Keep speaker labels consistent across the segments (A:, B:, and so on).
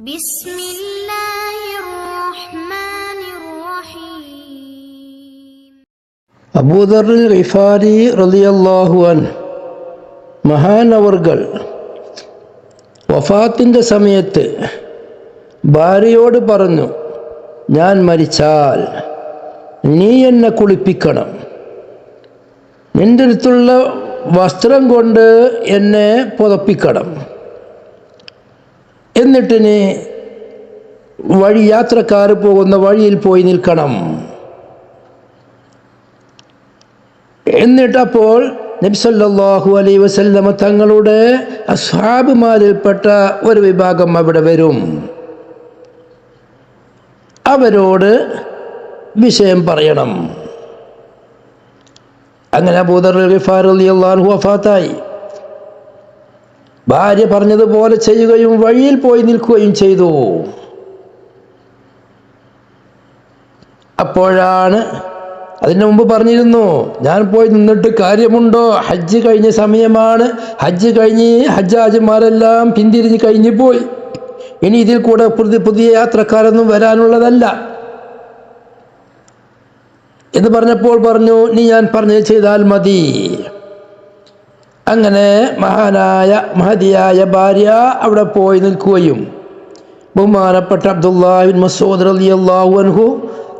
A: ബിസ്മില്ലാഹിർറഹ്മാനിർറഹീം.
B: അബൂദർ ഗിഫാരി റളിയല്ലാഹു അൻഹു മഹാനവർകൾ വഫാത്തിൻ്റെ സമയത്ത് ഭാര്യയോട് പറഞ്ഞു, ഞാൻ മരിച്ചാൽ നീ എന്നെ കുളിപ്പിക്കണം, നിൻ്റെ അടുത്തുള്ള വസ്ത്രം കൊണ്ട് എന്നെ പുതപ്പിക്കണം, എന്നിട്ട് നീ യാത്രക്കാർ പോകുന്ന വഴിയിൽ പോയി നിൽക്കണം. എന്നിട്ടപ്പോൾ നബി സല്ലല്ലാഹു അലൈഹി വസല്ലമ തങ്ങളുടെ അസ്ഹാബുമാരിൽപ്പെട്ട ഒരു വിഭാഗം അവിടെ വരും. അവരോട് വിഷയം പറയണം. അങ്ങനെ അബൂദർ ഗിഫാരി റളിയല്ലാഹു അൻഹു വഫാത്തായി. ഭാര്യ പറഞ്ഞതുപോലെ ചെയ്യുകയും വഴിയിൽ പോയി നിൽക്കുകയും ചെയ്തു. അപ്പോഴാണ്, അതിന് മുമ്പ് പറഞ്ഞിരുന്നു, ഞാൻ പോയി നിന്നിട്ട് കാര്യമുണ്ടോ, ഹജ്ജ് കഴിഞ്ഞ സമയമാണ്, ഹജ്ജ് കഴിഞ്ഞ് ഹജ്ജാജിമാരെല്ലാം പിന്തിരിഞ്ഞ് കഴിഞ്ഞു പോയി, ഇനി ഇതിൽ കൂടെ പുതിയ യാത്രക്കാരൊന്നും വരാനുള്ളതല്ല എന്ന് പറഞ്ഞപ്പോൾ പറഞ്ഞു, നീ ഞാൻ പറഞ്ഞത് ചെയ്താൽ മതി. അങ്ങനെ മഹതിയായ ഭാര്യ അവിടെ പോയി നിൽക്കുകയും ബഹുമാനപ്പെട്ട അബ്ദുല്ലാഹ് ബിൻ മസ്ഊദ് റളിയല്ലാഹു അൻഹു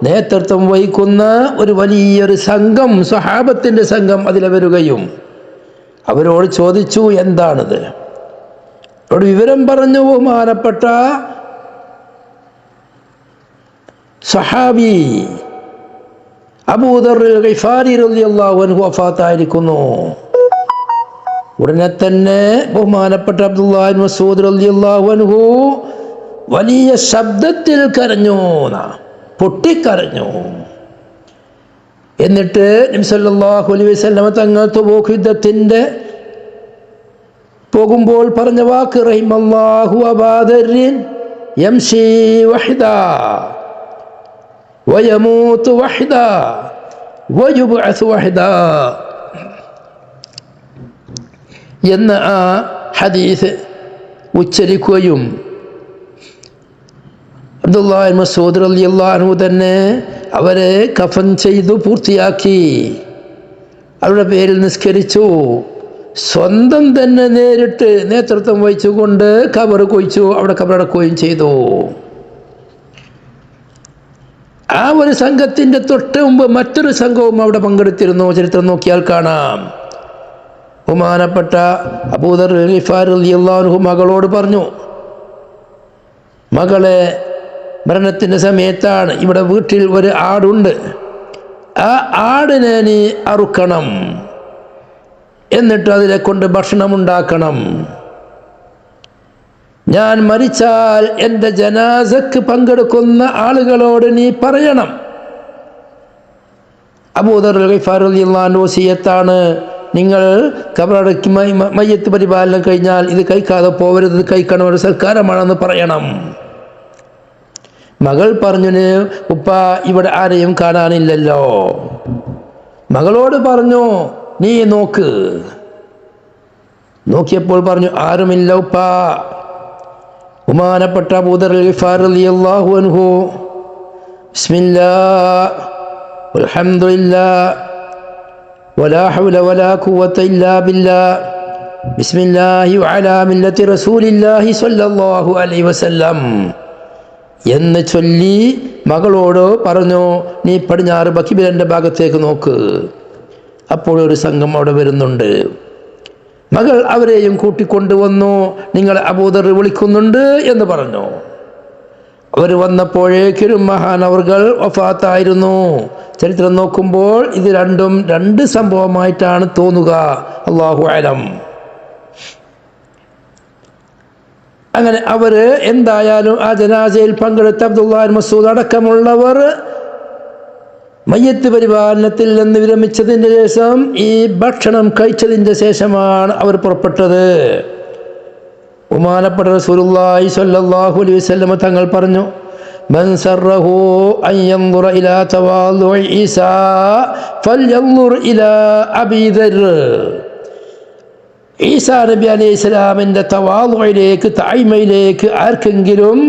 B: നേതൃത്വം വഹിക്കുന്ന ഒരു വലിയൊരു സംഘം, സ്വഹാബത്തിൻ്റെ സംഘം അതിൽ വരികയും അവരോട് ചോദിച്ചു, എന്താണിത്? അവരോട് വിവരം പറഞ്ഞു. ബഹുമാനപ്പെട്ട സ്വഹാബി അബൂദർ ഗിഫാരി റളിയല്ലാഹു അൻഹു വഫാത്തായിരിക്കുന്നു. ഉടനെ തന്നെ ബഹുമാനപ്പെട്ട അബ്ദുല്ലാഹ് ബിൻ മസ്ഊദ് റളിയല്ലാഹു അൻഹു വലിയ ശബ്ദത്തിൽ കരഞ്ഞു, പൊട്ടിക്കരഞ്ഞു. എന്നിട്ട് നബി സല്ലല്ലാഹു അലൈഹി വസല്ലമ തങ്ങൾ തബൂക്ക് യുദ്ധത്തിൻ്റെ പോകുമ്പോൾ പറഞ്ഞ വാക്ക്, റഹിമല്ലാഹു അബാ ദർരിൻ യംശി വഹ്ദാ വയമൂതു വഹ്ദാ വയുബ്അസു വഹ്ദാ എന്ന ആ ഹദീസ് ഉച്ചരിക്കുകയും അബ്ദുല്ലാഹ് ബിൻ മസ്ഊദ് റളിയല്ലാഹു അൻഹു തന്നെ അവരെ കഫൻ ചെയ്തു പൂർത്തിയാക്കി, അവരുടെ പേരിൽ നിസ്കരിച്ചു, സ്വന്തം തന്നെ നേരിട്ട് നേതൃത്വം വഹിച്ചുകൊണ്ട് ഖബർ കുഴിച്ചു, അവിടെ ഖബറടക്കുകയും ചെയ്തു. ആ ഒരു സംഘത്തിൻ്റെ തൊട്ട് മുമ്പ് മറ്റൊരു സംഘവും അവിടെ പങ്കെടുത്തിരുന്നു. ചരിത്രം നോക്കിയാൽ കാണാം. ബഹുമാനപ്പെട്ട അബൂദർ ഗിഫാരി റളിയല്ലാഹു അൻഹു മകളോട് പറഞ്ഞു, മകളെ, മരണത്തിൻ്റെ സമയത്താണ്, ഇവിടെ വീട്ടിൽ ഒരു ആടുണ്ട്, ആ ആടിനെ നീ അറുക്കണം, എന്നിട്ട് അതിനെ കൊണ്ട് ഭക്ഷണമുണ്ടാക്കണം. ഞാൻ മരിച്ചാൽ എൻ്റെ ജനാസക്ക് പങ്കെടുക്കുന്ന ആളുകളോട് നീ പറയണം. അബൂദർ ഗിഫാരി റളിയല്ലാഹു അൻഹു വസിയത്താണ്, നിങ്ങൾ ഖബറടക്കി മയ്യത്ത് പരിപാലനം കഴിഞ്ഞാൽ ഇത് കഴിക്കാതെ പോവരുത്, ഇത് കഴിക്കണം, ഒരു സൽക്കാരമാണെന്ന് പറയണം. മകൾ പറഞ്ഞു, ഉപ്പ ഇവിടെ ആരെയും കാണാനില്ലല്ലോ. മകളോട് പറഞ്ഞു, നീ നോക്ക്. നോക്കിയപ്പോൾ പറഞ്ഞു, ആരുമില്ല ഉപ്പ. ബഹുമാനപ്പെട്ട അബൂദർ ഗിഫാരി റളിയല്ലാഹു അൻഹു ബിസ്മില്ലാഹ് വൽഹംദുലില്ലാഹ് വലാ ഹൗല വലാ ഖുവത ഇല്ലാ ബില്ലാഹ് ബിസ്മില്ലാഹി വഅലാ മില്ലത്തി റസൂലില്ലാഹി സ്വല്ലല്ലാഹു അലൈഹി വസല്ലം എന്ന് ചൊല്ലി മകളോട് പറഞ്ഞു, നീ പടിഞ്ഞാറ് ബക്കിബിലൻ്റെ ഭാഗത്തേക്ക് നോക്ക്. അപ്പോഴൊരു സംഘം അവിടെ വരുന്നുണ്ട്. മകൾ അവരെയും കൂട്ടിക്കൊണ്ടുവന്നു. നിങ്ങളെ അബൂദർ വിളിക്കുന്നുണ്ട് എന്ന് പറഞ്ഞു. അവർ വന്നപ്പോഴേക്കും മഹാനവർകൾ വഫാത്തായിരുന്നു. ചരിത്രം നോക്കുമ്പോൾ ഇത് രണ്ടും രണ്ട് സംഭവമായിട്ടാണ് തോന്നുക. അല്ലാഹു അലം. അങ്ങനെ അവർ എന്തായാലും ആ ജനാസയിൽ പങ്കെടുത്ത അബ്ദുല്ലാഹ് ബിൻ മസ്ഊദ് അടക്കമുള്ളവർ മയ്യത്ത് പരിപാലനത്തിൽ നിന്ന് വിരമിച്ചതിൻ്റെ ശേഷം, ഈ ഭക്ഷണം കഴിച്ചതിൻ്റെ ശേഷമാണ് അവർ പുറപ്പെട്ടത്. ബഹുമാനപ്പെട്ട റസൂലുള്ളാഹി സ്വല്ലല്ലാഹു അലൈഹി വസല്ലം തങ്ങൾ പറഞ്ഞു, മൻ സർറഹു അൻ യൻദുറ ഇലാ തവാളുഇ ഈസാ ഫൽയൻദുർ ഇലാ അബീ ദർ ഈസാ നബി അലൈഹി സ്വലാമിൻ്റെ തവാളുയിലേക്ക് താഴ്മയിലേക്ക് ആർക്കെങ്കിലും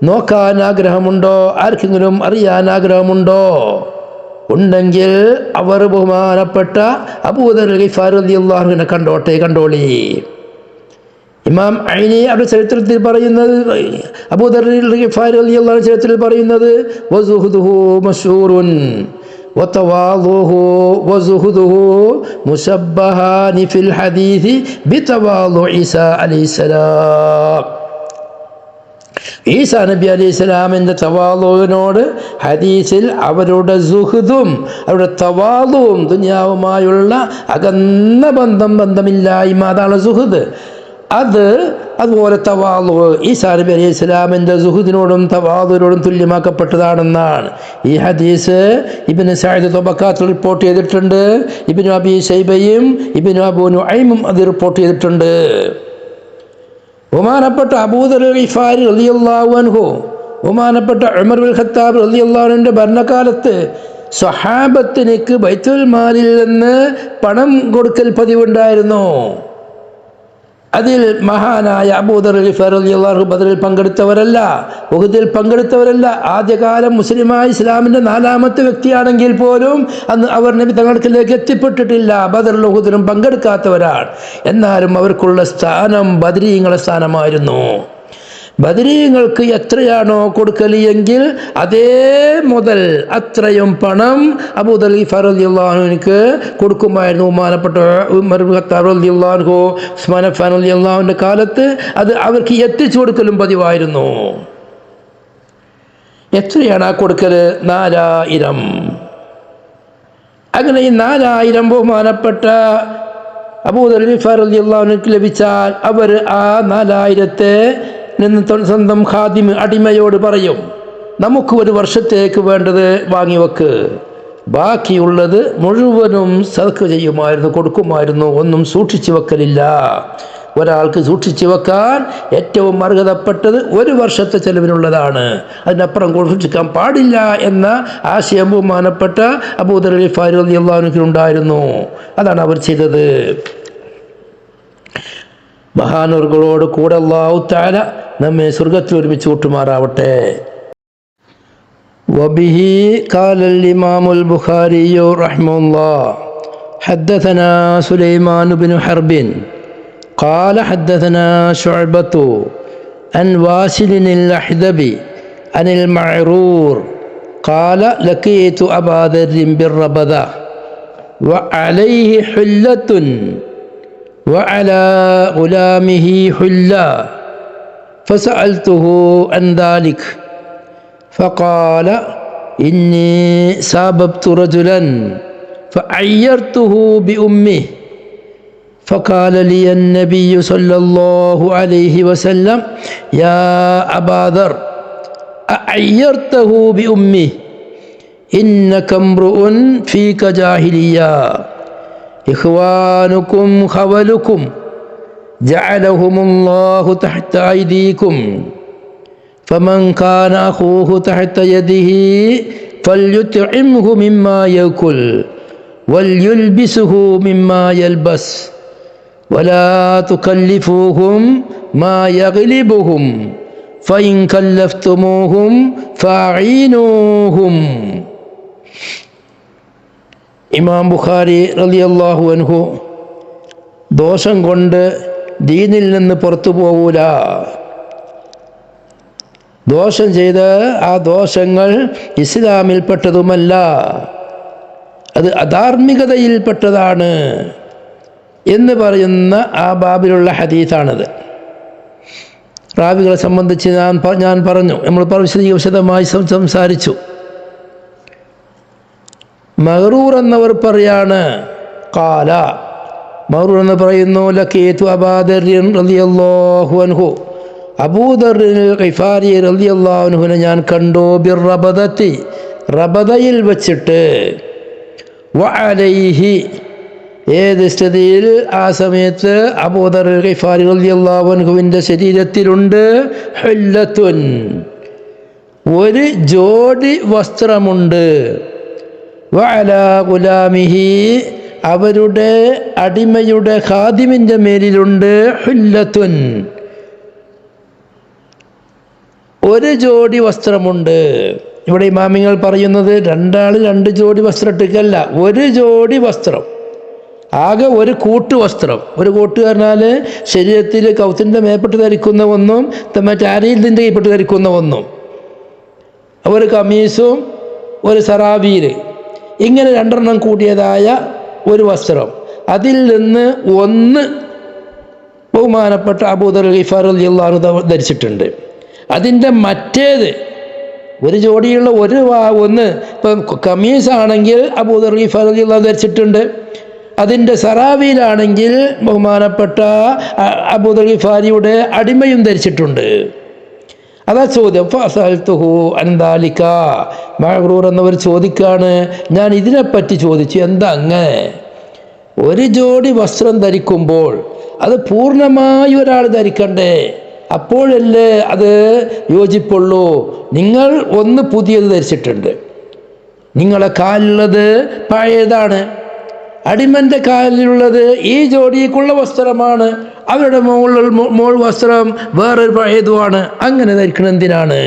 B: നോക്കാൻ ആഗ്രഹമുണ്ടോ? ആർക്കെങ്കിലും അറിയാൻ ആഗ്രഹമുണ്ടോ? ഉണ്ടെങ്കിൽ അവർ ബഹുമാനപ്പെട്ട അബൂദർ ഗിഫാരി റളിയല്ലാഹു അൻഹുവിനെ കണ്ടോളി. ഇമാം ഐനി അവരുടെ ചരിത്രത്തിൽ പറയുന്നത്, അബൂദർ ഗിഫാരി റളിയല്ലാഹു അൻഹു ചരിത്രത്തിൽ പറയുന്നത്, വസുഹുദുഹു മശ്ഹൂറുൻ വതവാളുഹു വസുഹുദുഹു മുശബ്ബഹാനി ഫിൽ ഹദീസ് ബിതവാളു ഈസാ അലൈഹിസ്സലാം. ഈസാ നബി അലൈഹി സ്വലാമിൻ്റെ തവാളുവിനോട് ഹദീസിൽ അവരുടെ സുഹുദും അവരുടെ തവാളുവും ദുനിയാവുമായുള്ള അകന്ന ബന്ധമില്ലായ്മ, അതാണ് സുഹുദ്. അതുപോലെ തവാളു ഈസാ നബി അലൈഹി സ്വലാമിൻ്റെ സുഹുദിനോടും തവാളുവിനോടും തുല്യമാക്കപ്പെട്ടതാണെന്നാണ് ഈ ഹദീസ് ഇബ്നു സഅദ് തബഖാത്ത് റിപ്പോർട്ട് ചെയ്തിട്ടുണ്ട്. ഇബ്നു അബീ ശൈബയും ഇബ്നു അബൂ നുഐമും അത് റിപ്പോർട്ട് ചെയ്തിട്ടുണ്ട്. ബഹുമാനപ്പെട്ട അബൂദർ ഗിഫാരി റളിയല്ലാഹു അൻഹു, ബഹുമാനപ്പെട്ട ഉമർ ബിൻ ഖത്താബ് റളിയല്ലാഹു അൻഹുവിൻ്റെ ഭരണകാലത്ത് സ്വഹാബത്തിനേക്ക് ബൈത്തുൽ മാലിൽ നിന്ന് പണം കൊടുക്കൽ പതിവുണ്ടായിരുന്നു. അതിൽ മഹാനായ അബൂദർ ഗിഫാരി റളിയല്ലാഹു അൻഹു ബദറിൽ പങ്കെടുത്തവരല്ല, ഉഹദിൽ പങ്കെടുത്തവരല്ല. ആദ്യകാലം മുസ്ലിമായ ഇസ്ലാമിൻ്റെ 4ാമത്തെ വ്യക്തിയാണെങ്കിൽ പോലും അന്ന് അവർ നബി തങ്ങൾക്കിലേക്ക് എത്തിപ്പെട്ടിട്ടില്ല. ബദറിലും ഉഹദിലും പങ്കെടുക്കാത്തവരാണ്. എന്നാലും അവർക്കുള്ള സ്ഥാനം ബദരീങ്ങളുടെ സ്ഥാനമായിരുന്നു. ബദരീങ്ങൾക്ക് എത്രയാണോ കൊടുക്കൽ എങ്കിൽ അതേ മുതൽ അത്രയും പണം അബൂദർ ഗിഫാരി റളിയല്ലാഹു അൻഹുവിന് കൊടുക്കുമായിരുന്നു. ബഹുമാനപ്പെട്ട ഉമർ ഇബ്നു ഖത്താബ് റളിയല്ലാഹു അൻഹു, ഉസ്മാൻ അഫ്ഫാൻ റളിയല്ലാഹു അൻഹുവിൻ്റെ കാലത്ത് അത് അവർക്ക് എത്തിച്ചു കൊടുക്കലും പതിവായിരുന്നു. എത്രയാണ് ആ കൊടുക്കൽ? 4000. അങ്ങനെ ഈ 4000 ബഹുമാനപ്പെട്ട അബൂദർ ഗിഫാരി റളിയല്ലാഹു അൻഹുവിന് ലഭിച്ചാൽ അവർ ആ 4000-ത്തെ നിന്ന് സ്വന്തം ഖാദിം അടിമയോട് പറയും, നമുക്ക് ഒരു വർഷത്തേക്ക് വേണ്ടത് വാങ്ങിവെക്ക്, ബാക്കിയുള്ളത് മുഴുവനും സദഖ ചെയ്യുമായിരുന്നു, കൊടുക്കുമായിരുന്നു. ഒന്നും സൂക്ഷിച്ചു വെക്കലില്ല. ഒരാൾക്ക് സൂക്ഷിച്ചു വെക്കാൻ ഏറ്റവും അർഹതപ്പെട്ടത് ഒരു വർഷത്തെ ചെലവിനുള്ളതാണ്, അതിനപ്പുറം സൂക്ഷിക്കാൻ പാടില്ല എന്ന ആശയം ബഹുമാനപ്പെട്ട അബൂദർ ഗിഫാരി റളിയല്ലാഹു അൻഹുവിനുണ്ടായിരുന്നു. അതാണ് അവർ ചെയ്തത്. മഹാനൂറുകളോട് കൂടെ അല്ലാഹു തആല നമ്മെ സ്വർഗ്ഗത്തിൽ ഒരുമിച്ച് കൂട്ടുമാറാവട്ടെ. വബിഹി ഖാലൽ ഇമാമുൽ ബുഖാരി റഹിമഹുല്ലാഹ് ഹദ്ദസനാ സുലൈമാൻ ഇബ്നു ഹർബിൻ ഖാല ഹദ്ദസനാ ശുഅബത്തു അൻ വാസിലിൻ അൽ-അഹ്ദബി അനിൽ മഅറൂർ ഖാല ലഖീതു അബാ ദർരിൻ ബിർറബദ വഅലൈഹി ഹുല്ലത്തുൻ وعلى غلامه حلة فسألته عن ذلك فقال إني ساببت رجلا فعيرته بأمه فقال لي النبي صلى الله عليه وسلم يا أبا ذر أعيرته بأمه إنك امرؤ فيك جاهلية إخوانكم خولكم جعلهم الله تحت أيديكم فمن كان أخوه تحت يده فليطعمه مما يأكل وليلبسه مما يلبس ولا تكلفوهم ما يغلبهم فإن كلفتموهم فأعينوهم. ഇമാം ബുഖാരി റളിയല്ലാഹു അൻഹു ദോഷം കൊണ്ട് ദീനിൽ നിന്ന് പുറത്തു പോകൂല. ദോഷം ചെയ്ത് ആ ദോഷങ്ങൾ ഇസ്ലാമിൽപ്പെട്ടതുമല്ല, അത് അധാർമികതയിൽപ്പെട്ടതാണ് എന്ന് പറയുന്ന ആ ബാബിലുള്ള ഹദീസാണത്. റാവികളെ സംബന്ധിച്ച് ഞാൻ പറഞ്ഞു, നമ്മൾ വിശദമായി സംസാരിച്ചു. മഗ്റൂർ എന്നവർ പറയാണ്, ഖാല മഗ്റൂർ എന്ന് പറയുന്നു, ലഖീതു അബാ ദർരിൻ റളിയല്ലാഹു അൻഹു, അബൂദർ ഗിഫാരി റളിയല്ലാഹു അൻഹുവിനെ ഞാൻ കണ്ടു, ബിർറബദത്തി റബദയിൽ വച്ചിട്ട്, വഅലൈഹി ഏത് സ്ഥിതിയിൽ, ആ സമയത്ത് അബൂദർ ഗിഫാരി റളിയല്ലാഹു അൻഹുവിൻ്റെ ശരീരത്തിലുണ്ട് ഹുല്ലത്തുൻ ഒരു ജോഡി വസ്ത്രമുണ്ട്, വഅലാ ഗുലാമിഹി അവരുടെ അടിമയുടെ ഖാദിമിൻ്റെ മേലിലുണ്ട് ഹുല്ലത്തുൻ, ഒരു ജോഡി വസ്ത്രമുണ്ട്. ഇവിടെ ഇമാമിങ്ങൾ പറയുന്നത് രണ്ടാൾ രണ്ട് ജോഡി വസ്ത്രം ഇട്ടിക്കല്ല, ഒരു ജോഡി വസ്ത്രം, ആകെ ഒരു കൂട്ടുവസ്ത്രം. ഒരു കൂട്ട് പറഞ്ഞാൽ ശരീരത്തിൽ കൗത്തിൻ്റെ മേപ്പെട്ട് ധരിക്കുന്ന ഒന്നും മറ്റേ അരയിലിൻ്റെ കീഴ്പ്പെട്ട് ധരിക്കുന്ന ഒന്നും, ഒരു കമീസും ഒരു സറാബീൽ, ഇങ്ങനെ രണ്ടെണ്ണം കൂടിയതായ ഒരു വസ്ത്രം. അതിൽ നിന്ന് ഒന്ന് ബഹുമാനപ്പെട്ട അബൂദർ ഗിഫാർ റളിയല്ലാഹു അൻഹു ധരിച്ചിട്ടുണ്ട്. അതിൻ്റെ മറ്റേത് ഒരു ജോഡിയുള്ള ഒന്ന് ഇപ്പം കമീസാണെങ്കിൽ അബൂദർ ഗിഫാർ റളിയല്ലാഹു അൻഹു ധരിച്ചിട്ടുണ്ട്. അതിൻ്റെ സറാബീലാണെങ്കിൽ ബഹുമാനപ്പെട്ട അബൂദർ ഗിഫാരിയുടെ അടിമയും ധരിച്ചിട്ടുണ്ട്. അതാ ചോദ്യം. ഫസഅൽതുഹു അൻ ദാലിക, മഅ്റൂർ എന്നവർ ചോദിക്കാണ്, ഞാൻ ഇതിനെപ്പറ്റി ചോദിച്ചു, എന്താ അങ്ങനെ ഒരു ജോഡി വസ്ത്രം ധരിക്കുമ്പോൾ അത് പൂർണ്ണമായി ഒരാൾ ധരിക്കണ്ടേ, അപ്പോഴല്ലേ അത് യോജിപ്പുള്ളൂ? നിങ്ങൾ ഒന്ന് പുതിയത് ധരിച്ചിട്ടുണ്ട്, നിങ്ങളെ കാലിലുള്ളത് പഴയതാണ്, അടിമൻ്റെ കാലിലുള്ളത് ഈ ജോഡിക്കുള്ള വസ്ത്രമാണ്, അവരുടെ മോൾ വസ്ത്രം വേറൊരു പഴയതുമാണ്, അങ്ങനെ ധരിക്കണം എന്തിനാണ്?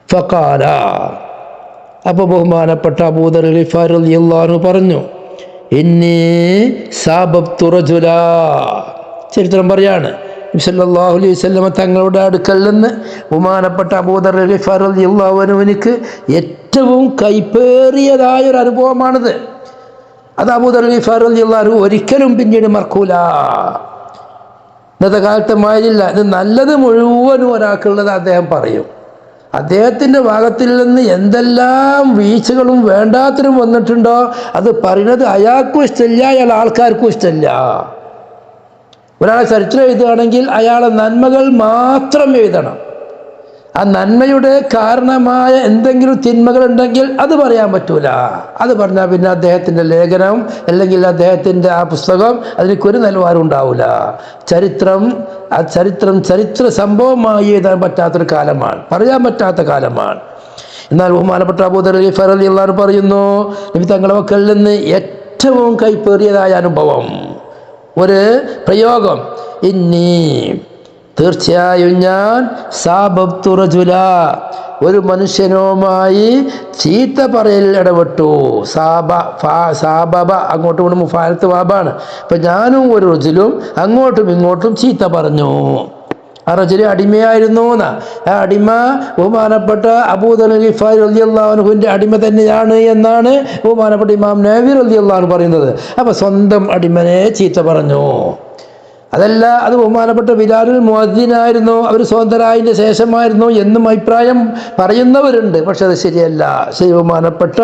B: ഫഖാല, അപ്പോൾ ബഹുമാനപ്പെട്ട അബൂദർ ഗിഫാർ റളിയല്ലാഹു അൻഹു പറഞ്ഞു, ഇന്നി സാബബ്തു റജുലാ. ചരിത്രം പറയാണ്, നബി സല്ലല്ലാഹു അലൈഹി വസല്ലം തങ്ങളുടെ അടുക്കൽ നിന്ന് ബഹുമാനപ്പെട്ട അബൂദർ ഗിഫാർ റളിയല്ലാഹു അൻഹുവിനിക്ക് ഏറ്റവും കൈപ്പേറിയതായൊരു അനുഭവമാണിത്. അത് അബൂദർ ഗിഫാർ റളിയല്ലാഹു അൻഹു ഒരിക്കലും പിന്നീട് മറക്കൂല. ഇന്നത്തെ കാലത്തെ മാതിരില്ല, ഇത് നല്ലത് മുഴുവനും ഒരാൾക്കുള്ളത് അദ്ദേഹം പറയും. അദ്ദേഹത്തിൻ്റെ ഭാഗത്തിൽ നിന്ന് എന്തെല്ലാം വീഴ്ചകളും വേണ്ടാത്തരും വന്നിട്ടുണ്ടോ അത് പറയുന്നത് അയാൾക്കും ഇഷ്ടമില്ല, അയാൾ ആൾക്കാർക്കും ഇഷ്ടമില്ല. ഒരാളെ ചരിത്രം എഴുതുകയാണെങ്കിൽ അയാളെ നന്മകൾ മാത്രം എഴുതണം. ആ നന്മയുടെ കാരണമായ എന്തെങ്കിലും തിന്മകൾ ഉണ്ടെങ്കിൽ അത് പറയാൻ പറ്റൂല. അത് പറഞ്ഞാൽ പിന്നെ അദ്ദേഹത്തിൻ്റെ ലേഖനം അല്ലെങ്കിൽ അദ്ദേഹത്തിൻ്റെ ആ പുസ്തകം അതിനൊരു നിലവാരം ഉണ്ടാവില്ല. ചരിത്ര സംഭവമായി എഴുതാൻ പറ്റാത്തൊരു കാലമാണ്, പറയാൻ പറ്റാത്ത കാലമാണ്. എന്നാൽ ബഹുമാനപ്പെട്ട അബൂദർ ഗിഫാർ റളിയല്ലാഹു അൻഹു പറയുന്നു, നബി തങ്ങളുടെ മക്കളിൽ നിന്ന് ഏറ്റവും കൈപ്പേറിയതായ അനുഭവം, ഒരു പ്രയോഗം, ഇന്നി, തീർച്ചയായും ഞാൻ സാബബ്തു റജുല, ഒരു മനുഷ്യനുമായി ചീത്ത പറയൽ ഇടപെട്ടു. സാബബ അങ്ങോട്ടും ഇങ്ങോട്ടും മുഫാലത്ത് വാബാണ്. അപ്പം ഞാനും ഒരു റജുലും അങ്ങോട്ടും ഇങ്ങോട്ടും ചീത്ത പറഞ്ഞു. ആ റജുല് അടിമയായിരുന്നു എന്നാ. ആ അടിമ ബഹുമാനപ്പെട്ട അബൂദർ ഗിഫാരി റളിയല്ലാഹു അൻഹുവിൻ്റെ അടിമ തന്നെയാണ് എന്നാണ് ബഹുമാനപ്പെട്ട ഇമാം നവവി റളിയല്ലാഹു അൻഹു പറയുന്നത്. അപ്പം സ്വന്തം അടിമനെ ചീത്ത പറഞ്ഞു. അതല്ല, അത് ബഹുമാനപ്പെട്ട ബിലാലുൽ മുഅദ്ദിനായിരുന്നു, അവർ സ്വതന്ത്രരായതിൻ്റെ ശേഷമായിരുന്നു എന്നും അഭിപ്രായം പറയുന്നവരുണ്ട്. പക്ഷെ അത് ശരിയല്ല. ബഹുമാനപ്പെട്ട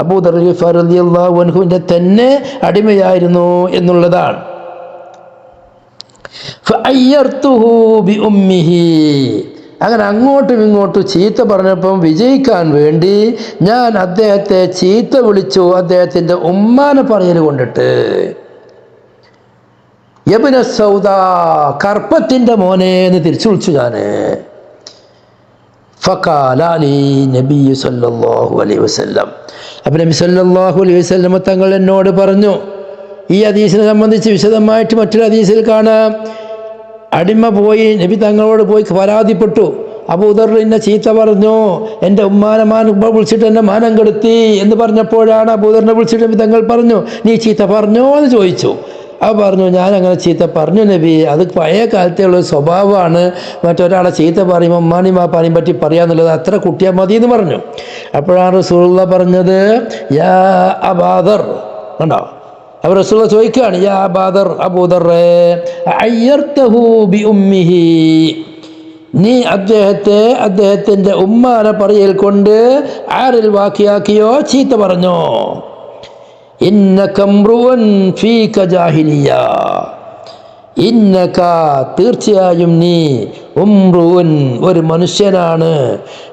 B: അബൂദർ ഗിഫാർ റളിയല്ലാഹു അൻഹുവിൻ്റെ തന്നെ അടിമയായിരുന്നു എന്നുള്ളതാണ്. ഫഅയ്യർതുഹു ബിഉമ്മിഹി, അങ്ങനെ അങ്ങോട്ടും ഇങ്ങോട്ടും ചീത്ത പറഞ്ഞപ്പം വിജയിക്കാൻ വേണ്ടി ഞാൻ അദ്ദേഹത്തെ ചീത്ത വിളിച്ചു, അദ്ദേഹത്തിൻ്റെ ഉമ്മാനെ പറയൽ കൊണ്ടിട്ട്. യബ്ന സൗദ, കർപ്പത്തിൻ്റെ മോനെ എന്ന് തിരിച്ചു വിളിച്ചു ഞാൻ. ഫഖാല ലി നബി സല്ലല്ലാഹു അലൈഹി വസല്ലം, അപ്പോൾ നബി സല്ലല്ലാഹു അലൈഹി വസല്ലം തങ്ങൾ എന്നോട് പറഞ്ഞു. ഈ ഹദീസിനെ സംബന്ധിച്ച് വിശദമായിട്ട് മറ്റൊരു ഹദീസിൽ കാണാം. അടിമ പോയി നബി തങ്ങളോട് പോയി പരാതിപ്പെട്ടു, അബൂദർ എന്നെ ചീത്ത പറഞ്ഞു, എൻ്റെ ഉമ്മാനെ വിളിച്ചിട്ട് എന്നെ മാനം കെടുത്തി എന്ന് പറഞ്ഞപ്പോഴാണ് അബൂദറിനെ വിളിച്ചിട്ട് നബി തങ്ങൾ പറഞ്ഞു, നീ ചീത്ത പറഞ്ഞോ എന്ന് ചോദിച്ചു. അത് പറഞ്ഞു, ഞാൻ അങ്ങനെ ചീത്ത പറഞ്ഞു നബി, അത് പഴയ കാലത്തെ ഉള്ള സ്വഭാവമാണ്, മറ്റൊരാളെ ചീത്ത പറയുമ്പോൾ ഉമ്മാനി മാപ്പാനെയും പറ്റി പറയാന്നുള്ളത് അത്ര കുട്ടിയാൽ മതി എന്ന് പറഞ്ഞു. അപ്പോഴാണ് റസൂലുള്ളാഹി പറഞ്ഞത്, യാ അബൂദർ, കണ്ടോ, അപ്പോൾ റസൂലുള്ളാഹി ചോദിക്കുകയാണ്, യാ അബൂദർ, അബൂദറേ, അയ്യർതഹു ബി ഉമ്മിഹി, നീ അദ്ദേഹത്തിൻ്റെ ഉമ്മാനെ പറയൽ കൊണ്ട് ആരിൽ വാക്കിയാക്കിയോ, ചീത്ത പറഞ്ഞോ? ഇന്നക ഇംറുഉൻ ഫീക ജാഹിലിയ, ഇന്നക, തീർച്ചയായും നീ, ഉംറുഉൻ, ഒരു മനുഷ്യനാണ്,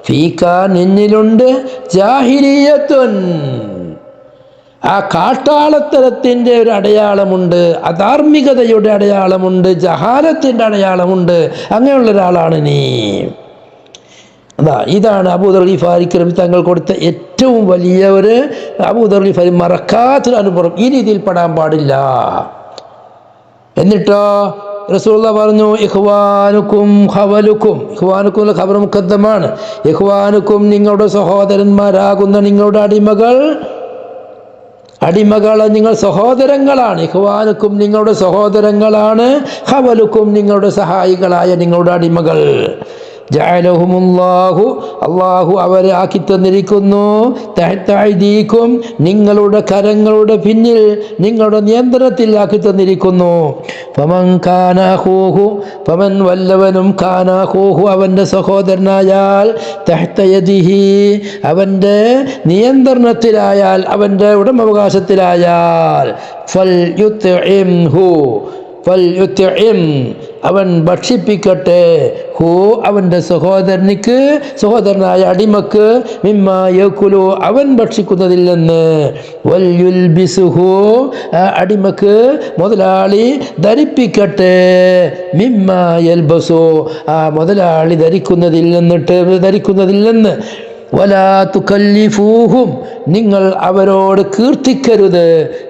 B: ഫീക, നിന്നിലുണ്ട്, ജാഹിലിയത്തുൻ, ആ കാട്ടാളത്തരത്തിൻ്റെ ഒരു അടയാളമുണ്ട്, അധാർമികതയുടെ അടയാളമുണ്ട്, ജഹാലത്തിൻ്റെ അടയാളമുണ്ട്, അങ്ങനെയുള്ള ഒരാളാണ് നീ. അതാ ഇതാണ് അബൂദർ ഗിഫാരിക്ക് റബി തങ്ങൾ കൊടുത്ത ഏറ്റവും വലിയ ഒരു അബൂദർ ഗിഫാരി മറക്കാത്തൊരു അനുഭവം. ഈ രീതിയിൽ പെടാൻ പാടില്ല. എന്നിട്ടോ റസൂലുള്ളാഹി പറഞ്ഞു ഇഖ്വാനുക്കും ഖവലുക്കും. ഇഖ്വാനുക്കും ഖബർ മുഖദ്ദമാണ്. ഇഖ്വാനുക്കും നിങ്ങളുടെ സഹോദരന്മാരാകുന്ന നിങ്ങളുടെ അടിമകൾ നിങ്ങൾ സഹോദരങ്ങളാണ്. ഇഖ്വാനുക്കും നിങ്ങളുടെ സഹോദരങ്ങളാണ്, ഖവലുക്കും നിങ്ങളുടെ സഹായികളായ നിങ്ങളുടെ അടിമകൾ. ജഅലഹുമുല്ലാഹു അല്ലാഹു അവരെ ആക്കി തന്നിരിക്കുന്നു തഹ്ത അയ്ദീകും നിങ്ങളുടെ കരങ്ങളുടെ പിന്നിൽ നിങ്ങളുടെ നിയന്ത്രണത്തിൽ ആക്കി തന്നിരിക്കുന്നു. ഫമൻ കാന അഖൂഹു ഫമൻ വല്ലവനും കാന അഖൂഹു അവൻ്റെ സഹോദരനായാൽ തഹ്ത യദിഹി അവൻ്റെ നിയന്ത്രണത്തിലായാൽ അവൻ്റെ ഉടമവകാശത്തിലായാൽ ഫൽയുത്ഇംഹു അവൻ ഭക്ഷിപ്പിക്കട്ടെ ഹു അവൻ്റെ സഹോദരനായ അടിമക്ക് മിമ്മാ യകുലു അവൻ ഭക്ഷിക്കുന്നതിൽ നിന്ന് വൽയുൽബിസുഹു അടിമക്ക് മുതലാളി ധരിപ്പിക്കട്ടെ മിമ്മാ യൽബസു മുതലാളി ധരിക്കുന്നതിൽ നിന്ന് വലാ തുകല്ലിഫൂഹും നിങ്ങൾ അവരോട് കീർത്തിക്കരുത്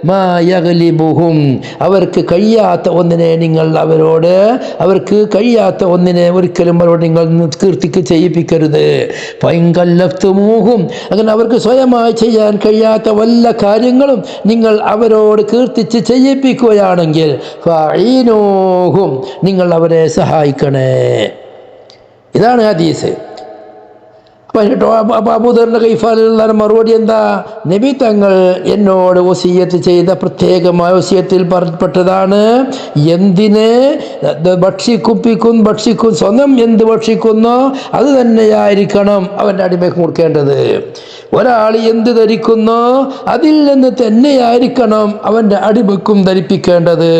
B: മാ യഗ്ലിബുഹും അവർക്ക് കഴിയാത്ത ഒന്നിനെ ഒരിക്കലും അവരോട് നിങ്ങൾ കീർത്തിക്ക് ചെയ്യിപ്പിക്കരുത്. ഫൈൻകല്ലഫ്തുമൂഹും അങ്ങനെ അവർക്ക് സ്വയമായി ചെയ്യാൻ കഴിയാത്ത വല്ല കാര്യങ്ങളും നിങ്ങൾ അവരോട് കീർത്തിച്ച് ചെയ്യിപ്പിക്കുകയാണെങ്കിൽ ഫഈനൂഹും നിങ്ങൾ അവരെ സഹായിക്കണേ. ഇതാണ് ഹദീസ്. അബൂദറിന്റെ ഗിഫാറിലുള്ള മറുപടി എന്താ? നബി തങ്ങൾ എന്നോട് വസിയത്ത് ചെയ്ത പ്രത്യേകമായ വസിയത്തിൽ പറയപ്പെട്ടതാണ് എന്തിനെ ഭക്ഷിക്കും സ്വന്തം എന്ത് ഭക്ഷിക്കുന്നോ അത് തന്നെയായിരിക്കണം അവൻ്റെ അടിമയ്ക്ക് കൊടുക്കേണ്ടത്. ഒരാൾ എന്ത് ധരിക്കുന്നോ അതിൽ നിന്ന് തന്നെയായിരിക്കണം അവൻ്റെ അടിമയ്ക്കും ധരിപ്പിക്കേണ്ടത്.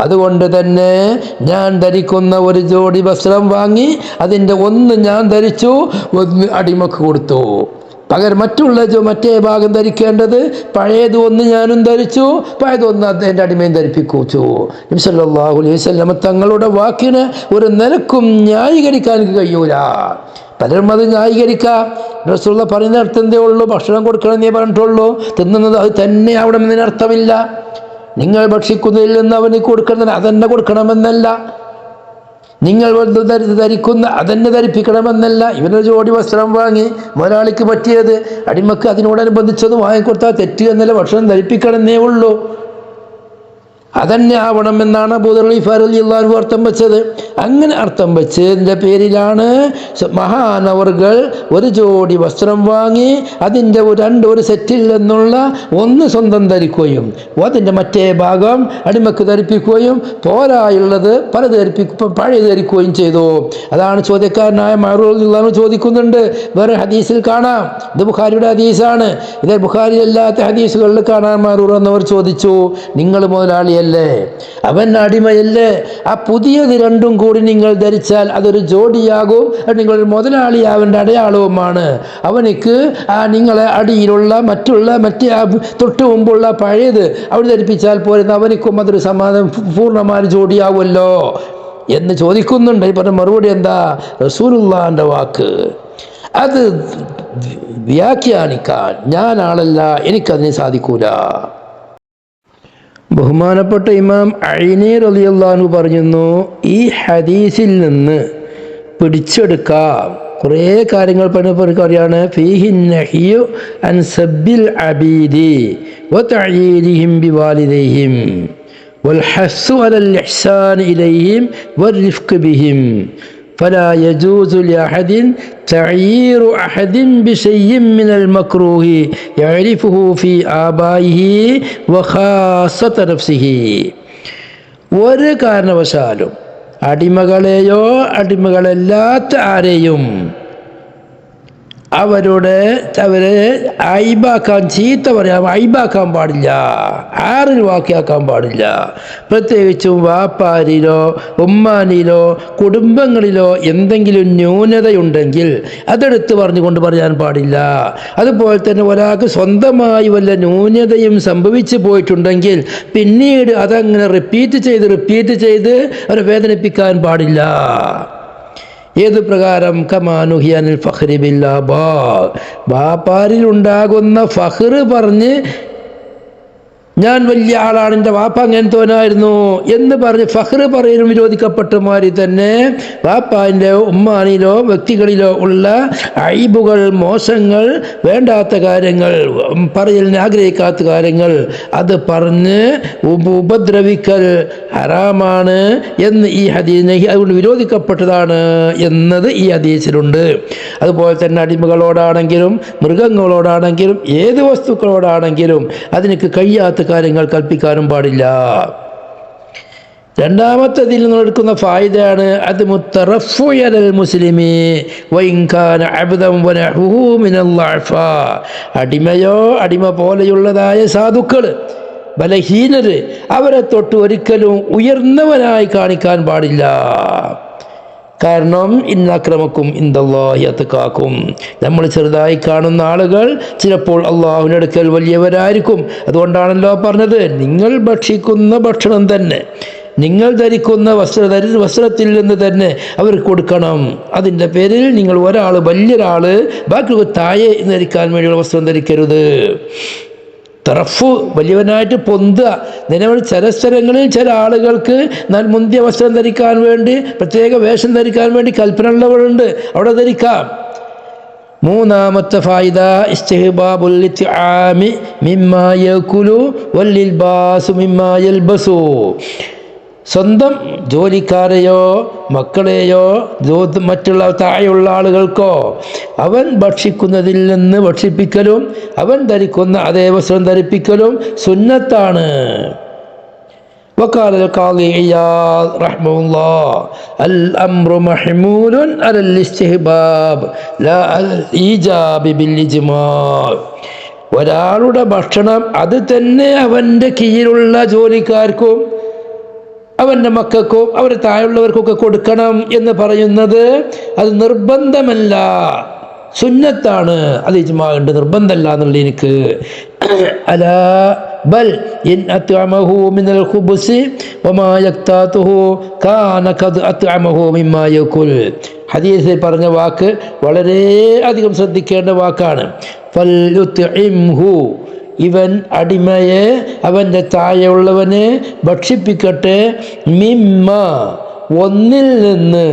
B: അതുകൊണ്ട് തന്നെ ഞാൻ ധരിക്കുന്ന ഒരു ജോഡി വസ്ത്രം വാങ്ങി അതിൻ്റെ ഒന്ന് ഞാൻ ധരിച്ചു, ഒന്ന് അടിമക്ക് കൊടുത്തു. പകരം മറ്റേ ഭാഗം ധരിക്കേണ്ടത് പഴയത് ഒന്ന് ഞാനും ധരിച്ചു, പഴയതൊന്ന് എൻ്റെ അടിമയും ധരിപ്പിച്ചു. നബി സല്ലല്ലാഹു അലൈഹി വസല്ലം തങ്ങളുടെ വാക്കിന് ഒരു നിലക്കും ന്യായീകരിക്കാൻ കഴിയൂല. പലരും അത് ന്യായീകരിക്കാം. റസൂലുള്ളാഹി പറയുന്ന അർത്ഥം എന്തേ ഉള്ളൂ? ഭക്ഷണം കൊടുക്കണമെന്നേ പറഞ്ഞിട്ടുള്ളൂ. തിന്നുന്നത് അത് തന്നെ അവിടെ അർത്ഥമില്ല. നിങ്ങൾ ഭക്ഷിക്കുന്നതിൽ നിന്ന് അവന് കൊടുക്കുന്നത് അതന്നെ കൊടുക്കണമെന്നല്ല. നിങ്ങൾ ധരിക്കുന്ന അതന്നെ ധരിപ്പിക്കണമെന്നല്ല. ഇവനൊരു ജോഡി വസ്ത്രം വാങ്ങി മുതലാളിക്ക് പറ്റിയത് അടിമക്ക് അതിനോടനുബന്ധിച്ചത് വാങ്ങിക്കൊടുത്താൽ തെറ്റ് എന്നല്ല, ഭക്ഷണം ധരിപ്പിക്കണമെന്നേ ഉള്ളൂ. അതന്നെ ആവണമെന്നാണ് അബൂദർ ഗിഫാരി റളിയല്ലാഹു അൻഹു അർത്ഥം വെച്ചത്. അങ്ങനെ അർത്ഥം വെച്ചതിൻ്റെ പേരിലാണ് മഹാനവർകൾ ഒരു ജോഡി വസ്ത്രം വാങ്ങി അതിൻ്റെ ഒരു സെറ്റിൽ നിന്നുള്ള ഒന്ന് സ്വന്തം ധരിക്കുകയും അതിൻ്റെ മറ്റേ ഭാഗം അടിമക്ക് ധരിപ്പിക്കുകയും പോരായുള്ളത് പഴയത് ധരിക്കുകയും ചെയ്തു. അതാണ് ചോദ്യക്കാരനായ മഅറൂർ റളിയല്ലാഹു അൻഹു ചോദിക്കുന്നുണ്ട്. വേറെ ഹദീസിൽ കാണാം, ഇത് ബുഖാരിയുടെ ഹദീസാണ്, ഇത് ബുഖാരി അല്ലാത്ത ഹദീസുകളിൽ കാണാൻ മഅറൂർ എന്നവർ ചോദിച്ചു, നിങ്ങൾ മുതലാളി അവൻ അടിമയല്ലേ? ആ പുതിയത് രണ്ടും കൂടി നിങ്ങൾ ധരിച്ചാൽ അതൊരു ജോഡിയാകും, നിങ്ങളൊരു മുതലാളിയാവേണ്ട അടയാളവുമാണ്. അവനിക്ക് നിങ്ങളെ അടിയിലുള്ള മറ്റേ തൊട്ട് മുമ്പുള്ള പഴയത് അവിടെ ധരിപ്പിച്ചാൽ പോരുന്ന അവനിക്കും അതൊരു സമാധാനം പൂർണ്ണമായ ജോഡിയാവുമല്ലോ എന്ന് ചോദിക്കുന്നുണ്ട്. ഈ പറഞ്ഞ മറുപടി എന്താ? റസൂലുള്ളാഹിന്റെ വാക്ക് അത് വ്യാഖ്യാനിക്കാൻ ഞാൻ ആളല്ല, എനിക്കതിന് സാധിക്കൂല. ബഹുമാനപ്പെട്ട ഇമാം ഐനി റളിയല്ലാഹു അൻഹു പറയുന്നു, ഈ ഹദീസിൽ നിന്ന് പിടിച്ചെടുക്കാം കുറേ കാര്യങ്ങൾ പറയാണ്. ഫീഹിൻ നഹിയു അൻ സബ്ബിൽ അബീദി വതഅയീദിഹിം ബിവാലിദൈഹിം വൽഹസ്സു അലൽ ഇഹ്സാൻ ഇലൈഹിം വൽറിഫ്ഖ് ബിഹിം فلا يجوز لأحد تعيير أحد بشيء من المكروه يعرفه في آبائه وخاصة نفسه. ഒരു കാരണവശാലും അടിമകളെയോ അടിമകളല്ലാത്ത ആരെയും അവരെ ഐബാക്കാൻ, ചീത്ത പറയാൻ, ഐബാക്കാൻ പാടില്ല, ആറിന് വാക്കിയാക്കാൻ പാടില്ല. പ്രത്യേകിച്ചും വാപ്പാരിലോ ഉമ്മാനിലോ കുടുംബങ്ങളിലോ എന്തെങ്കിലും ന്യൂനതയുണ്ടെങ്കിൽ അതെടുത്ത് പറഞ്ഞുകൊണ്ട് പറയാൻ പാടില്ല. അതുപോലെ തന്നെ ഒരാൾക്ക് സ്വന്തമായി വല്ല ന്യൂനതയും സംഭവിച്ചു പോയിട്ടുണ്ടെങ്കിൽ പിന്നീട് അതങ്ങനെ റിപ്പീറ്റ് ചെയ്ത് അവരെ വേദനിപ്പിക്കാൻ പാടില്ല. ഏത് പ്രകാരം? കമാനുഹിയനിൽ ഫഖ്രി ബില്ലാബാ, ബാപ്പാരിൽ ഉണ്ടാകുന്ന ഫഖ്റ് പറഞ്ഞ് ഞാൻ വലിയ ആളാണ്, എൻ്റെ വാപ്പ അങ്ങനത്തോനായിരുന്നു എന്ന് പറഞ്ഞ് ഫഖ്റ് പറയലും വിരോധിക്കപ്പെട്ട മാതിരി തന്നെ വാപ്പാൻ്റെ ഉമ്മാനിലോ വ്യക്തികളിലോ ഉള്ള അയ്ബുകൾ, മോശങ്ങൾ, വേണ്ടാത്ത കാര്യങ്ങൾ, പറയലിന് ആഗ്രഹിക്കാത്ത കാര്യങ്ങൾ അത് പറഞ്ഞ് ഉപദ്രവിക്കൽ ഹറാമാണ് എന്ന് ഈ ഹദീസിനെ അതുകൊണ്ട് വിരോധിക്കപ്പെട്ടതാണ് എന്നത് ഈ ഹദീസിലുണ്ട്. അതുപോലെ തന്നെ അടിമകളോടാണെങ്കിലും മൃഗങ്ങളോടാണെങ്കിലും ഏത് വസ്തുക്കളോടാണെങ്കിലും അതിനൊക്കെ കഴിയാത്ത കാര്യങ്ങൾ കൽപ്പിക്കാനും പാടില്ല. രണ്ടാമത്തതിൽ നിന്ന് എടുക്കുന്ന ഫായിദയാണ് അത് മുത്തറഫുയൽ മുസ്ലിമി വൈൻകാന അബ്ദൻ വനഹുഹു മിനൽ ളഅഫ, അടിമയോ അടിമ പോലെയുള്ളതായ സാധുക്കൾ, ബലഹീനര്, അവരെ തൊട്ട് ഒരിക്കലും ഉയർന്നവനായി കാണിക്കാൻ പാടില്ല. കാരണം ഇന്നക്രമക്കും ഇൻദല്ലാഹി അത്ഖാക്കും, നമ്മൾ ചെറുതായി കാണുന്ന ആളുകൾ ചിലപ്പോൾ അള്ളാഹുവിൻ്റെ അടുക്കൽ വലിയവരായിരിക്കും. അതുകൊണ്ടാണല്ലോ പറഞ്ഞത്, നിങ്ങൾ ഭക്ഷിക്കുന്ന ഭക്ഷണം തന്നെ, നിങ്ങൾ ധരിക്കുന്ന വസ്ത്രത്തിൽ നിന്ന് തന്നെ അവർക്ക് കൊടുക്കണം. അതിൻ്റെ പേരിൽ നിങ്ങൾ ഒരാൾ വലിയൊരാൾ ബാക്കി താഴെ ധരിക്കാൻ വേണ്ടിയുള്ള വസ്ത്രം ധരിക്കരുത്. തറഫ് വലിയവനായിട്ട് പൊന്തുക. നിലവിൽ ചില സ്ഥലങ്ങളിൽ ചില ആളുകൾക്ക് മുന്തിയ വസ്ത്രം ധരിക്കാൻ വേണ്ടി, പ്രത്യേക വേഷം ധരിക്കാൻ വേണ്ടി കൽപ്പന ഉള്ളവരുണ്ട്, അവിടെ ധരിക്കാം. മൂന്നാമത്തെ ഫായിദ ഇസ്തിഹ്ബാബുൽ ഇത്ആമി മിമ്മാ യഅകുലു വൽലിൽബാസു മിമ്മാ യൽബസു, സ്വന്തം ജോലിക്കാരെയോ മക്കളെയോ മറ്റുള്ള താഴെയുള്ള ആളുകൾക്കോ അവൻ ഭക്ഷിക്കുന്നതിൽ നിന്ന് ഭക്ഷിപ്പിക്കലും അവൻ ധരിക്കുന്ന അതേ വസ്ത്രം ധരിപ്പിക്കലും സുന്നത്താണ്. وقال القاضي عياض رحمه الله الأمر محمول على الاستحباب لا على الإيجاب بالإجماع. ഒരാളുടെ ഭക്ഷണം അത് തന്നെ അവൻ്റെ കീഴിലുള്ള ജോലിക്കാർക്കും അവൻ്റെ മക്കൾക്കും അവർ താഴെയുള്ളവർക്കൊക്കെ കൊടുക്കണം എന്ന് പറയുന്നത് അത് നിർബന്ധമല്ല, സുന്നത്താണ്. അത് ഇജ്മാഉണ്ട്, നിർബന്ധമല്ല എന്നുള്ള എനിക്ക്. അലാ ബൽ ഇൻ അത്അമഹു മിനൽ ഖുബ്സി വമാ യക്താതുഹു കാന ഖദ് അത്അമഹു മിമ്മാ യകുൽ. ഹദീസിൽ പറഞ്ഞ വാക്ക് വളരെ അധികം ശ്രദ്ധിക്കേണ്ട വാക്കാണ്. ഫൽ യുത്ഇംഹു, ഇവൻ അടിമയെ അവൻ്റെ താഴെയുള്ളവനെ ഭക്ഷിപ്പിക്കട്ടെ, മിമ്മ ഒന്നിൽ നിന്ന്,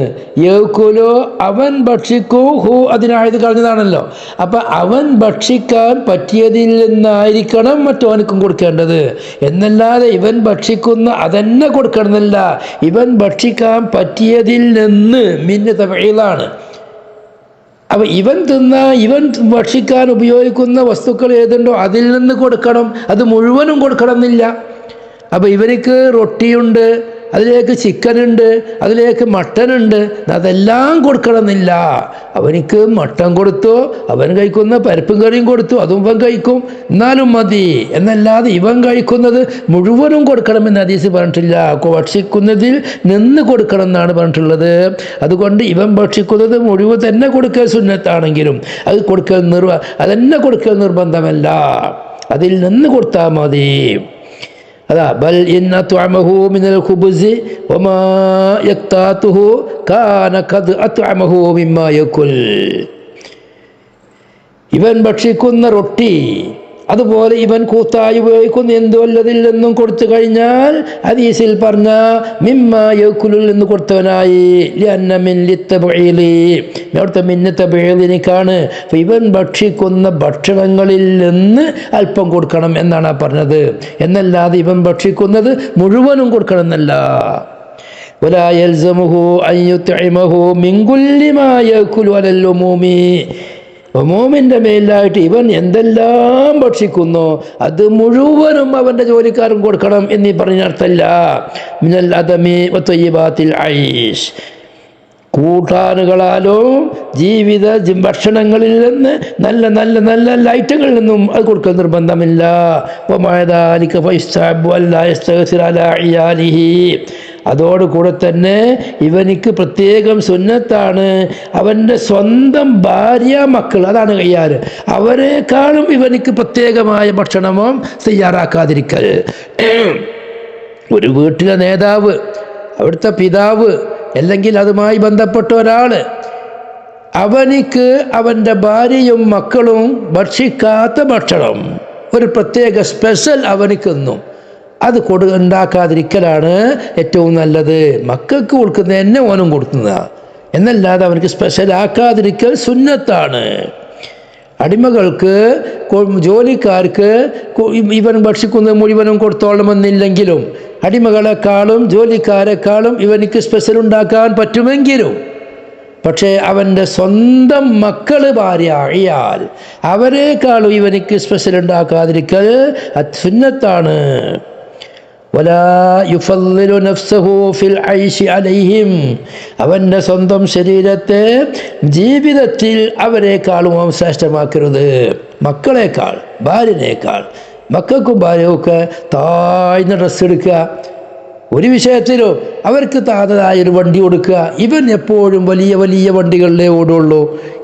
B: യഅ്കുലു അവൻ ഭക്ഷിക്കൂ, ഹു അതിനായത് കളഞ്ഞതാണല്ലോ. അപ്പം അവൻ ഭക്ഷിക്കാൻ പറ്റിയതിൽ നിന്നായിരിക്കണം മറ്റവനക്കും കൊടുക്കേണ്ടത് എന്നല്ലാതെ ഇവൻ ഭക്ഷിക്കുന്ന അതന്നെ കൊടുക്കണമെന്നല്ല. ഇവൻ ഭക്ഷിക്കാൻ പറ്റിയതിൽ നിന്ന് മിന്ന തബഈലാണ്. അപ്പം ഇവൻ ഭക്ഷിക്കാൻ ഉപയോഗിക്കുന്ന വസ്തുക്കൾ ഏതുണ്ടോ അതിൽ നിന്ന് കൊടുക്കണം, അത് മുഴുവനും കൊടുക്കണം എന്നില്ല. അപ്പം ഇവർക്ക് റൊട്ടിയുണ്ട്, അതിലേക്ക് ചിക്കനുണ്ട്, അതിലേക്ക് മട്ടനുണ്ട്, അതെല്ലാം കൊടുക്കണമെന്നില്ല. അവനിക്ക് മട്ടൻ കൊടുത്തു, അവൻ കഴിക്കുന്ന പരിപ്പും കറിയും കൊടുത്തു, അതും ഇവൻ കഴിക്കും, എന്നാലും മതി എന്നല്ലാതെ ഇവൻ കഴിക്കുന്നത് മുഴുവനും കൊടുക്കണമെന്ന് ഹദീസ് പറഞ്ഞിട്ടില്ല. ഭക്ഷിക്കുന്നതിൽ നിന്ന് കൊടുക്കണം എന്നാണ് പറഞ്ഞിട്ടുള്ളത്. അതുകൊണ്ട് ഇവൻ ഭക്ഷിക്കുന്നത് മുഴുവൻ തന്നെ കൊടുക്കൽ സുന്നത്താണെങ്കിലും അത് അതന്നെ കൊടുക്കൽ നിർബന്ധമല്ല, അതിൽ നിന്ന് കൊടുത്താൽ മതി. അതാ ബൽ ഇന്ന അത്അമഹു മിനൽ ഖുബ്സി വമാ യക്താതുഹു കാന ഖദ് അത്അമഹു മിമ്മാ യകുൽ. ഇവൻ ഭക്ഷിക്കുന്ന റൊട്ടി അതുപോലെ ഇവൻ കൂത്തായി ഉപയോഗിക്കുന്ന എന്തുവല്ലതിൽ നിന്നും കൊടുത്തു കഴിഞ്ഞാൽ ഹദീസിൽ പറഞ്ഞ മിമ്മാ യകുലിൽ നിന്ന് കൊടുത്തവനായി. ലിഅന്ന മിൻ ലിത്തബഈലി, അവിടുത്തെ മിന്ന തബഈലിനിക്കാണ്. ഇവൻ ഭക്ഷിക്കുന്ന ഭക്ഷണങ്ങളിൽ നിന്ന് അല്പം കൊടുക്കണം എന്നാണ് പറഞ്ഞത്, എന്നല്ലാതെ ഇവൻ ഭക്ഷിക്കുന്നത് മുഴുവനും കൊടുക്കണം എന്നല്ല. വലാ യൽസമുഹു അൻ യുത്ഇമഹു മിൻ കുല്ലി മാ യകുലു അലൽ ഉമൂമി, ഉമൂമിൻ്റെ മേലായിട്ട് ഇവൻ എന്തെല്ലാം ഭക്ഷിക്കുന്നു അത് മുഴുവനും അവൻ്റെ ജോലിക്കാരൻ കൊടുക്കണം എന്നീ പറഞ്ഞ അർത്ഥമല്ല. മിനൽ അദമി വതയ്യിബാത്തിൽ ഐഷ്, കൂട്ടാനുകളാലോ ജീവിത ഭക്ഷണങ്ങളിൽ നിന്ന് നല്ല നല്ല നല്ല നല്ല ഐറ്റങ്ങളിൽ നിന്നും അത് കൊടുക്കൽ നിർബന്ധമില്ല. അതോടുകൂടെ തന്നെ ഇവനിക്ക് പ്രത്യേകം സുന്നത്താണ് അവൻ്റെ സ്വന്തം ഭാര്യ മക്കൾ, അതാണ് കയ്യാറ്, അവരെക്കാളും ഇവനിക്ക് പ്രത്യേകമായ ഭക്ഷണമോ തയ്യാറാക്കാതിരിക്കൽ. ഒരു വീട്ടിലെ നേതാവ്, അവിടുത്തെ പിതാവ് അല്ലെങ്കിൽ അതുമായി ബന്ധപ്പെട്ട ഒരാൾ അവനിക്ക് അവൻ്റെ ഭാര്യയും മക്കളും ഭക്ഷിക്കാത്ത ഭക്ഷണം ഒരു പ്രത്യേക സ്പെഷ്യൽ അവനിക്കൊന്നും അത് ഉണ്ടാക്കാതിരിക്കലാണ് ഏറ്റവും നല്ലത്. മക്കൾക്ക് കൊടുക്കുന്ന എന്നെ ഓനും കൊടുക്കുന്നതാണ് എന്നല്ലാതെ അവനക്ക് സ്പെഷ്യൽ ആക്കാതിരിക്കൽ സുന്നത്താണ്. അടിമകൾക്ക് ജോലിക്കാർക്ക് ഇവൻ ഭക്ഷിക്കുന്നത് മുഴുവനും കൊടുത്തോളണമെന്നില്ലെങ്കിലും അടിമകളെക്കാളും ജോലിക്കാരെക്കാളും ഇവനിക്ക് സ്പെഷ്യൽ ഉണ്ടാക്കാൻ പറ്റുമെങ്കിലും പക്ഷേ അവൻ്റെ സ്വന്തം മക്കൾ ഭാര്യ ആയാൽ അവരെക്കാളും ഇവനിക്ക് സ്പെഷ്യൽ ഉണ്ടാക്കാതിരിക്കൽ സുന്നത്താണ്. വലാ യുഫദ്ദിലു നഫ്സഹു ഫിൽ ഐശി അലൈഹിം, അവൻ്റെ സ്വന്തം ശരീരത്തെ ജീവിതത്തിൽ അവരെക്കാളും ശ്രേഷ്ഠമാക്കരുത്. മക്കളെക്കാൾ ഭാര്യനേക്കാൾ മക്കൾക്കും ഭാര്യയൊക്കെ താഴ്ന്ന ഡ്രസ്സ് എടുക്കുക, ഒരു വിഷയത്തിലോ അവർക്ക് താഴതായൊരു വണ്ടി കൊടുക്കുക. ഇവൻ എപ്പോഴും വലിയ വലിയ വണ്ടികളിലേ ഓടുള്ളൂ.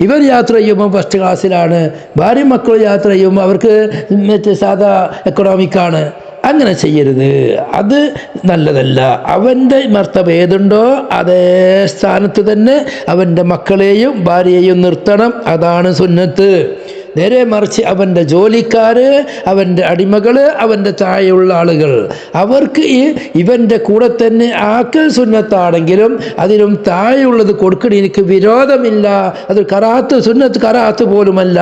B: ഇവർ യാത്ര ചെയ്യുമ്പോൾ ഫസ്റ്റ് ക്ലാസ്സിലാണ്, ഭാര്യ മക്കൾ യാത്ര ചെയ്യുമ്പോൾ അവർക്ക് മറ്റേ സാധാ എക്കണോമിക്കാണ്. അങ്ങനെ ചെയ്യരുത്, അത് നല്ലതല്ല. അവൻ്റെ മർത്തബ ഏതുണ്ടോ അതേ സ്ഥാനത്ത് തന്നെ അവൻ്റെ മക്കളെയും ഭാര്യയെയും നിർത്തണം, അതാണ് സുന്നത്ത്. നേരെ മറിച്ച് അവൻ്റെ ജോലിക്കാർ, അവൻ്റെ അടിമകൾ, അവൻ്റെ താഴെയുള്ള ആളുകൾ അവർക്ക് ഇവൻ്റെ കൂടെ തന്നെ ആക്കൽ സുന്നത്താണെങ്കിലും അതിലും താഴെയുള്ളത് കൊടുക്കണ എനിക്ക് വിരോധമില്ല. അത് കറാത്ത് സുന്നത്ത് കറാത്ത് പോലുമല്ല.